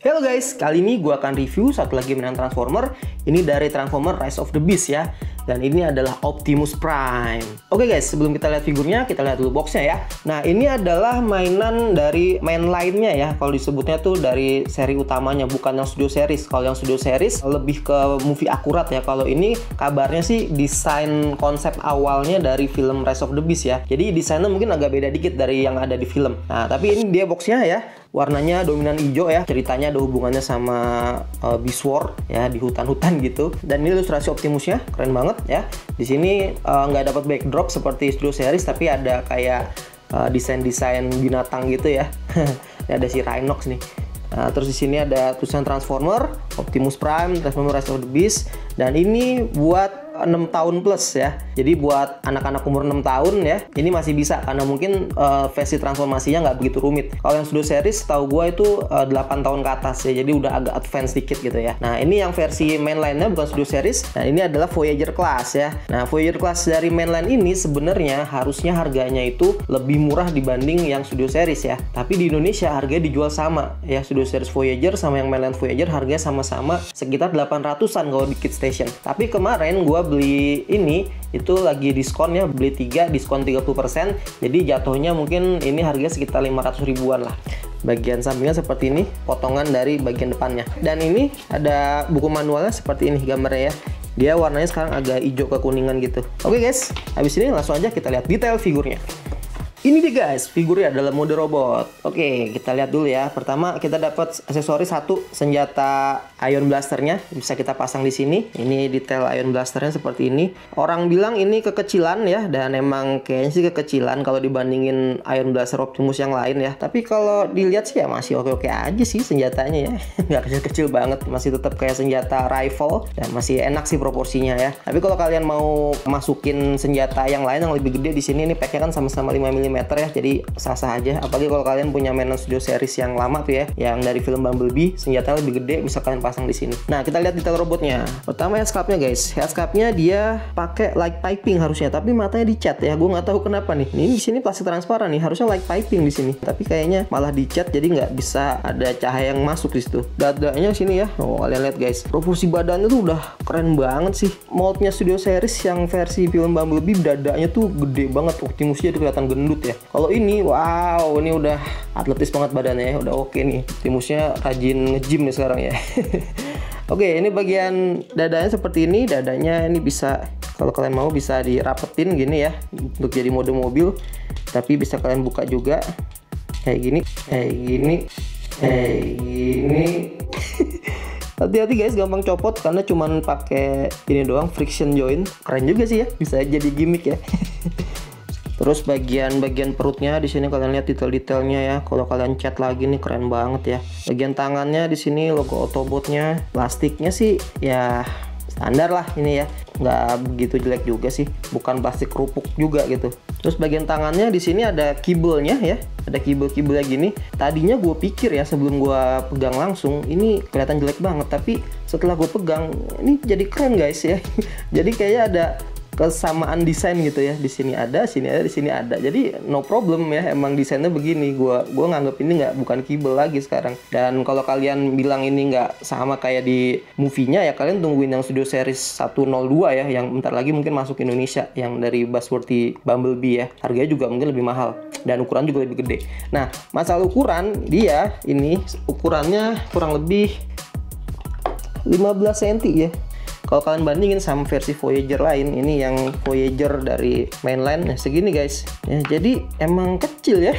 Halo guys, kali ini gue akan review satu lagi mainan Transformer. Ini dari Transformer Rise of the Beast ya. Dan ini adalah Optimus Prime. Oke guys, sebelum kita lihat figurnya, kita lihat dulu boxnya ya. Nah, ini adalah mainan dari mainline-nya ya. Kalau disebutnya tuh dari seri utamanya, bukan yang studio series. Kalau yang studio series lebih ke movie akurat ya. Kalau ini kabarnya sih desain konsep awalnya dari film Rise of the Beast ya. Jadi desainnya mungkin agak beda dikit dari yang ada di film. Nah, tapi ini dia boxnya ya. Warnanya dominan hijau ya. Ceritanya ada hubungannya sama Beast War ya, di hutan-hutan gitu. Dan ini ilustrasi Optimusnya keren banget ya. Di sini nggak dapat backdrop seperti studio series, tapi ada kayak desain-desain binatang gitu ya. Ini ada si Rhinox nih. Nah, terus di sini ada tulisan Transformer, Optimus Prime, Transformer Rise of the Beast. Dan ini buat 6 tahun plus ya. Jadi buat anak-anak umur 6 tahun ya, ini masih bisa karena mungkin versi transformasinya nggak begitu rumit. Kalau yang studio series tahu gue itu 8 tahun ke atas ya. Jadi udah agak advance dikit gitu ya. Nah, ini yang versi mainline-nya bukan studio series. Nah, ini adalah Voyager class ya. Nah, Voyager class dari mainline ini sebenarnya harusnya harganya itu lebih murah dibanding yang studio series ya. Tapi di Indonesia harganya dijual sama ya. Studio series Voyager sama yang mainline Voyager harganya sama-sama sekitar 800-an kalau di Kid Station. Tapi kemarin gue beli ini itu lagi diskon ya, beli 3 diskon 30%. Jadi jatuhnya mungkin ini harganya sekitar 500 ribuan lah. Bagian sampingnya seperti ini, potongan dari bagian depannya. Dan ini ada buku manualnya seperti ini gambarnya ya. Dia warnanya sekarang agak hijau kekuningan gitu. Oke guys, habis ini langsung aja kita lihat detail figurnya. Ini dia guys, figurnya dalam mode robot. Oke, kita lihat dulu ya. Pertama kita dapat aksesoris satu, senjata Ion Blasternya bisa kita pasang di sini. Ini detail Ion Blasternya seperti ini. Orang bilang ini kekecilan ya, dan emang kayaknya sih kekecilan kalau dibandingin Ion Blaster Optimus yang lain ya. Tapi kalau dilihat sih ya masih oke-oke aja sih senjatanya ya. Nggak kecil-kecil banget, masih tetap kayak senjata rifle dan masih enak sih proporsinya ya. Tapi kalau kalian mau masukin senjata yang lain yang lebih gede di sini, ini packnya kan sama-sama 5 mm ya, jadi sah-sah aja. Apalagi kalau kalian punya mainan studio series yang lama tuh ya, yang dari film Bumblebee, senjatanya lebih gede, bisa kalian pasang di sini. Nah, kita lihat detail robotnya. Pertama headscarpnya guys, headscarpnya dia pakai light piping harusnya, tapi matanya dicat ya. Gue nggak tahu kenapa nih. Ini di sini plastik transparan nih, harusnya light piping di sini, tapi kayaknya malah dicat, jadi nggak bisa ada cahaya yang masuk di situ. Dadanya sini ya, oh kalian lihat guys, proporsi badannya tuh udah keren banget sih. Moldnya studio series yang versi film Bumblebee, dadanya tuh gede banget, Optimusnya tuh kelihatan gendut ya. Kalau ini, wow, ini udah atletis banget badannya ya, udah oke nih. Optimusnya rajin nge-gym nih sekarang ya. Oke, ini bagian dadanya seperti ini. Dadanya ini bisa, kalau kalian mau bisa dirapetin gini ya, untuk jadi mode mobil. Tapi bisa kalian buka juga kayak gini, kayak gini, kayak gini. Hati-hati guys, gampang copot karena cuman pakai ini doang, friction joint. Keren juga sih ya, bisa jadi gimmick ya. Terus bagian perutnya di sini kalian lihat detail-detailnya ya. Kalau kalian cat lagi nih keren banget ya. Bagian tangannya di sini logo Autobotnya. Plastiknya sih ya standar lah ini ya. Nggak begitu jelek juga sih. Bukan plastik kerupuk juga gitu. Terus bagian tangannya di sini ada kibelnya ya. Ada kibel-kibelnya gini. Tadinya gue pikir ya sebelum gue pegang langsung ini kelihatan jelek banget. Tapi setelah gue pegang ini jadi keren guys ya. Jadi kayaknya ada kesamaan desain gitu ya, di sini ada, sini ada, di sini ada. Jadi no problem ya, emang desainnya begini. Gua nganggep ini bukan kibel lagi sekarang. Dan kalau kalian bilang ini nggak sama kayak di movie-nya ya, kalian tungguin yang studio series 102 ya, yang bentar lagi mungkin masuk Indonesia, yang dari Buzzworthy Bumblebee ya. Harganya juga mungkin lebih mahal dan ukuran juga lebih gede. Nah, masalah ukuran dia ini ukurannya kurang lebih 15 cm ya. Kalau kalian bandingin sama versi Voyager lain, ini yang Voyager dari mainline ya segini guys. Ya, jadi emang kecil ya.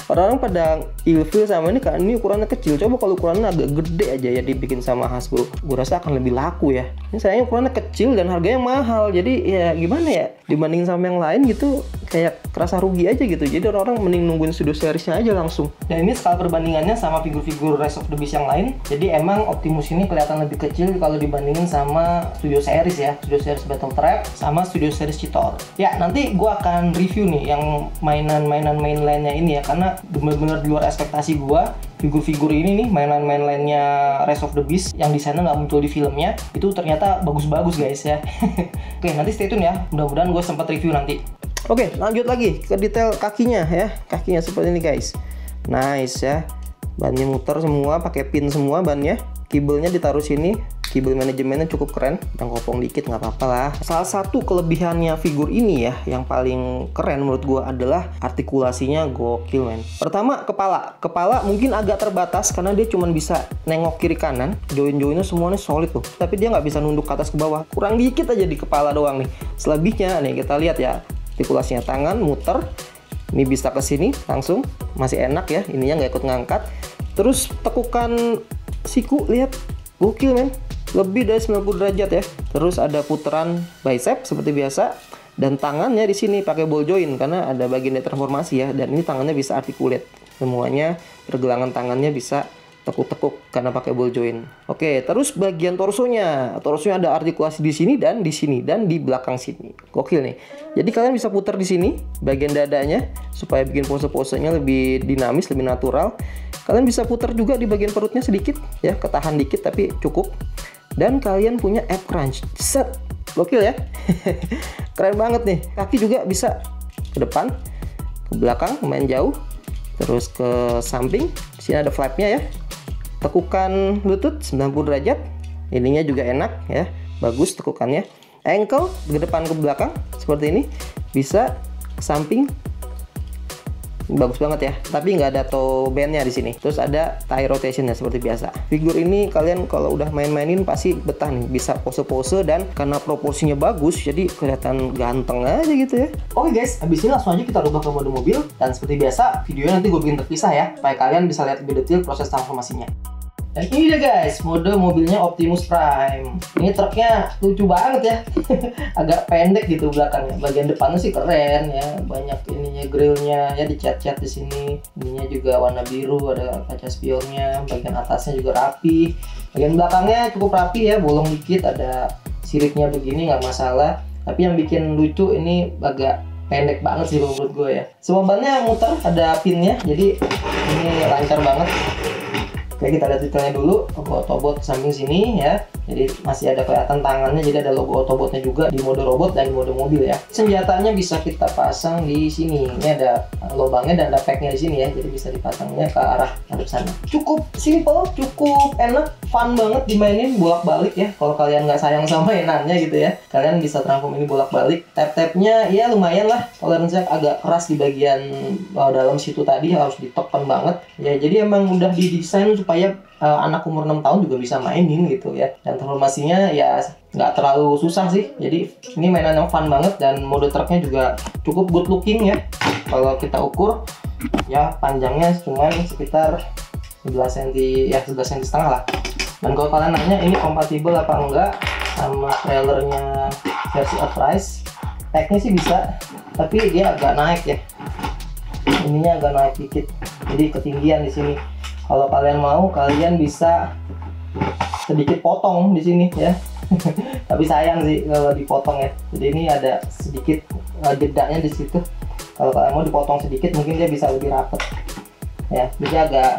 Orang-orang pada ilfil sama ini karena ini ukurannya kecil. Coba kalau ukurannya agak gede aja ya dibikin sama Hasbro, gue rasa akan lebih laku ya. Ini sayangnya ukurannya kecil dan harganya mahal. Jadi ya gimana ya, dibandingin sama yang lain gitu kayak kerasa rugi aja gitu. Jadi orang-orang mending nungguin studio seriesnya aja langsung. Dan ini skala perbandingannya sama figur-figur Rise of the Beast yang lain. Jadi emang Optimus ini kelihatan lebih kecil kalau dibandingin sama studio series ya, studio series Battle Trap sama studio series Cheetor. Ya, nanti gue akan review nih yang mainan-mainan mainline-nya ini ya, karena bener-bener di luar ekspektasi gue. Figur-figur ini nih, mainan-mainline-nya Rise of the Beast yang desainnya nggak muncul di filmnya, itu ternyata bagus-bagus guys ya. Oke, nanti stay tune ya, mudah-mudahan gue sempat review nanti. Oke, lanjut lagi ke detail kakinya ya. Kakinya seperti ini guys. Nice ya. Bannya muter semua, pakai pin semua bannya. Kibelnya ditaruh sini. Kibel manajemennya cukup keren, dan kopong dikit nggak apa-apa lah. Salah satu kelebihannya figur ini ya, yang paling keren menurut gua adalah artikulasinya gokil men. Pertama kepala mungkin agak terbatas karena dia cuma bisa nengok kiri kanan, join-joinnya semuanya solid tuh. Tapi dia nggak bisa nunduk ke atas ke bawah, kurang dikit aja di kepala doang nih. Selebihnya nih kita lihat ya, artikulasinya tangan muter, ini bisa ke sini langsung, masih enak ya, ininya nggak ikut ngangkat. Terus tekukan siku lihat, gokil men. Lebih dari 90 derajat ya. Terus ada putaran bicep seperti biasa, dan tangannya di sini pakai ball joint karena ada bagian detransformasi ya, dan ini tangannya bisa articulate. Semuanya pergelangan tangannya bisa tekuk-tekuk karena pakai ball joint. Oke, terus bagian torsonya. Torsonya ada artikulasi di sini dan di sini dan di belakang sini. Gokil nih. Jadi kalian bisa putar di sini bagian dadanya supaya bikin pose-posenya lebih dinamis, lebih natural. Kalian bisa putar juga di bagian perutnya sedikit ya, ketahan dikit tapi cukup. Dan kalian punya ab crunch. Set. Gokil ya. Keren banget nih. Kaki juga bisa ke depan, ke belakang, main jauh, terus ke samping. Di sini ada flapnya ya. Tekukan lutut 90 derajat. Ininya juga enak ya. Bagus tekukannya. Ankle ke depan ke belakang seperti ini. Bisa ke samping. Bagus banget ya, tapi nggak ada toe bandnya di sini. Terus ada thigh rotationnya seperti biasa. Figur ini kalian kalau udah main-mainin pasti betah nih, bisa pose-pose, dan karena proporsinya bagus jadi kelihatan ganteng aja gitu ya. Oke guys, habis ini langsung aja kita rubah ke mode mobil, dan seperti biasa videonya nanti gue bikin terpisah ya, supaya kalian bisa lihat lebih detail proses transformasinya. Dan ini dia guys, mode mobilnya Optimus Prime. Ini truknya lucu banget ya. Agak pendek gitu belakangnya. Bagian depannya sih keren ya. Banyak ininya, grillnya ya, dicat-cat di sini. Ininya juga warna biru, ada kaca spionnya. Bagian atasnya juga rapi. Bagian belakangnya cukup rapi ya, bolong dikit, ada siripnya begini nggak masalah. Tapi yang bikin lucu ini agak pendek banget sih menurut gue ya. Semua bannya muter, ada pinnya, jadi ini lancar banget. Oke, kita lihat detailnya dulu. Logo Autobot samping sini ya. Jadi masih ada kelihatan tangannya, jadi ada logo Autobotnya juga di mode robot dan di mode mobil ya. Senjatanya bisa kita pasang di sini. Ini ada lubangnya dan ada packnya di sini ya. Jadi bisa dipasangnya ke arah hadap sana. Cukup simple, cukup enak, fun banget dimainin bolak-balik ya. Kalau kalian nggak sayang sama mainannya gitu ya, kalian bisa transform ini bolak-balik. Tap-tapnya ya lumayan lah. Toleransinya agak keras di bagian dalam situ tadi, harus ditekan banget. Ya, jadi emang udah didesain supaya anak umur 6 tahun juga bisa mainin gitu ya. Dan transformasinya ya nggak terlalu susah sih. Jadi ini mainan yang fun banget, dan mode truknya juga cukup good looking ya. Kalau kita ukur ya, panjangnya cuma sekitar 11 cm ya, 11 cm setengah lah. Dan kalau kalian nanya ini kompatibel apa enggak sama trailernya versi Uprise, tag-nya sih bisa, tapi dia agak naik ya. Ininya agak naik dikit, jadi ketinggian di sini. Kalau kalian mau, kalian bisa sedikit potong di sini ya. Tapi sayang sih kalau dipotong ya. Jadi ini ada sedikit jedanya di situ. Kalau kalian mau dipotong sedikit, mungkin dia bisa lebih rapet. Ya, jadi agak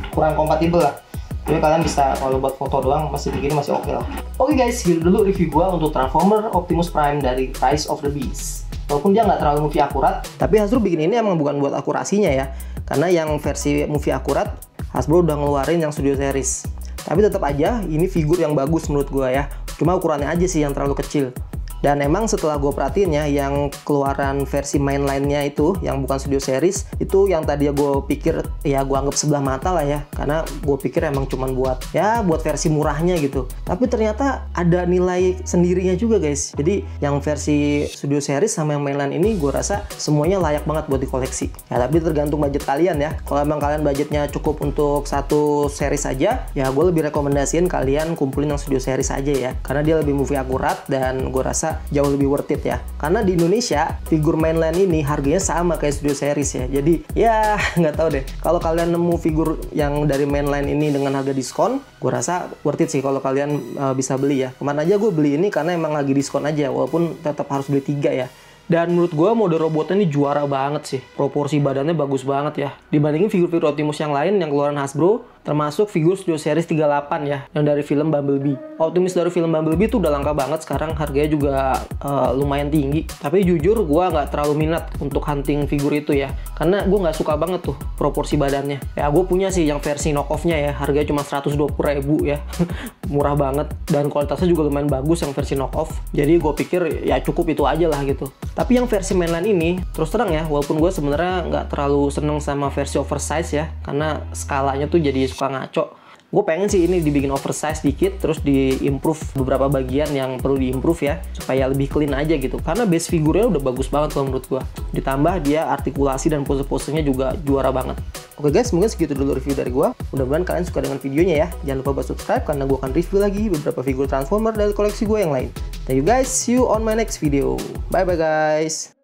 kurang kompatibel lah. Jadi kalian bisa kalau buat foto doang masih begini masih oke lah. Oke guys, segitu dulu review gua untuk Transformer Optimus Prime dari Rise of the Beasts. Walaupun dia nggak terlalu movie akurat, tapi Hasbro bikin ini emang bukan buat akurasinya ya. Karena yang versi movie akurat, Hasbro udah ngeluarin yang Studio Series. Tapi tetap aja ini figur yang bagus menurut gua ya. Cuma ukurannya aja sih yang terlalu kecil. Dan emang setelah gue perhatiin ya, yang keluaran versi mainline-nya itu, yang bukan Studio Series, itu yang tadi gue pikir ya gue anggap sebelah mata lah ya, karena gue pikir emang cuman buat versi murahnya gitu. Tapi ternyata ada nilai sendirinya juga guys. Jadi yang versi Studio Series sama yang mainline ini gue rasa semuanya layak banget buat dikoleksi. Ya tapi tergantung budget kalian ya. Kalau emang kalian budgetnya cukup untuk satu series aja, ya gue lebih rekomendasiin kalian kumpulin yang Studio Series aja ya, karena dia lebih movie akurat dan gue rasa jauh lebih worth it ya. Karena di Indonesia figur mainline ini harganya sama kayak Studio Series ya. Jadi ya nggak tahu deh. Kalau kalian nemu figur yang dari mainline ini dengan harga diskon, gue rasa worth it sih kalau kalian bisa beli ya. Kemarin aja gue beli ini karena emang lagi diskon aja, walaupun tetap harus beli 3 ya. Dan menurut gue mode robotnya ini juara banget sih. Proporsi badannya bagus banget ya. Dibandingin figur-figur Optimus yang lain yang keluaran Hasbro, termasuk figur Studio Series 38 ya, yang dari film Bumblebee. Optimus dari film Bumblebee tuh udah langka banget sekarang, harganya juga lumayan tinggi. Tapi jujur gue nggak terlalu minat untuk hunting figur itu ya, karena gue nggak suka banget tuh proporsi badannya. Ya gue punya sih yang versi knock-off-nya ya, harganya cuma 120.000 ya, murah banget, dan kualitasnya juga lumayan bagus yang versi knock-off. Jadi gue pikir ya cukup itu aja lah gitu. Tapi yang versi mainline ini, terus terang ya, walaupun gue sebenarnya nggak terlalu seneng sama versi oversize ya, karena skalanya tuh jadi suka ngaco. Gue pengen sih ini dibikin oversize dikit, terus di-improve beberapa bagian yang perlu di-improve ya, supaya lebih clean aja gitu. Karena base figurnya udah bagus banget kalau menurut gue. Ditambah dia artikulasi dan pose-posenya juga juara banget. Oke guys, mungkin segitu dulu review dari gue. Mudah-mudahan kalian suka dengan videonya ya. Jangan lupa buat subscribe, karena gue akan review lagi beberapa figur Transformer dari koleksi gue yang lain. Thank you guys, see you on my next video. Bye-bye guys.